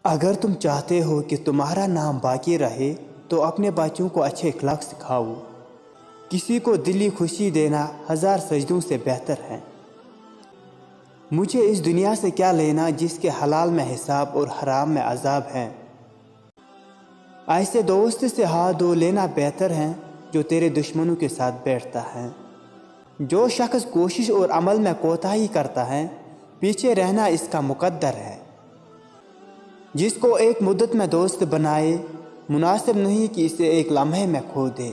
اگر تم چاہتے ہو کہ تمہارا نام باقی رہے تو اپنے بچوں کو اچھے اخلاق سکھاؤ۔ کسی کو دلی خوشی دینا 1000 سجدوں سے بہتر ہے۔ مجھے اس دنیا سے کیا لینا جس کے حلال میں حساب اور حرام میں عذاب ہے۔ ایسے دوست سے ہاتھ دھو لینا بہتر ہے جو تیرے دشمنوں کے ساتھ بیٹھتا ہے۔ جو شخص کوشش اور عمل میں کوتاہی کرتا ہے پیچھے رہنا اس کا مقدر ہے۔ جس کو ایک مدت میں دوست بنائے مناسب نہیں کہ اسے ایک لمحے میں کھو دے۔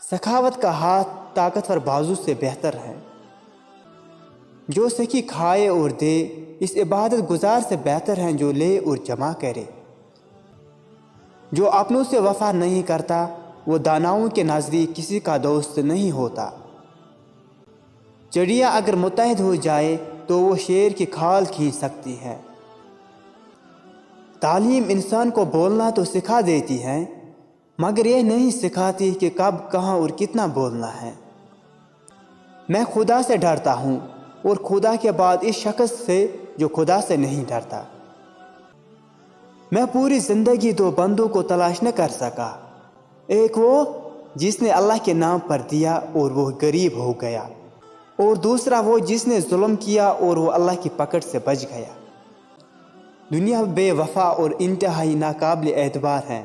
سخاوت کا ہاتھ طاقتور بازو سے بہتر ہے۔ جو سخی کھائے اور دے اس عبادت گزار سے بہتر ہے جو لے اور جمع کرے۔ جو اپنوں سے وفا نہیں کرتا وہ داناؤں کے نزدیک کسی کا دوست نہیں ہوتا۔ چڑیا اگر متحد ہو جائے تو وہ شیر کی کھال کھینچ سکتی ہے۔ تعلیم انسان کو بولنا تو سکھا دیتی ہے مگر یہ نہیں سکھاتی کہ کب کہاں اور کتنا بولنا ہے۔ میں خدا سے ڈرتا ہوں اور خدا کے بعد اس شخص سے جو خدا سے نہیں ڈرتا۔ میں پوری زندگی 2 بندوں کو تلاش نہ کر سکا، ایک وہ جس نے اللہ کے نام پر دیا اور وہ غریب ہو گیا، اور دوسرا وہ جس نے ظلم کیا اور وہ اللہ کی پکڑ سے بچ گیا۔ دنیا بے وفا اور انتہائی ناقابل اعتبار ہے۔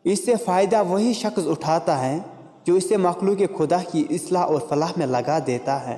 اس سے فائدہ وہی شخص اٹھاتا ہے جو اسے مخلوق خدا کی اصلاح اور فلاح میں لگا دیتا ہے۔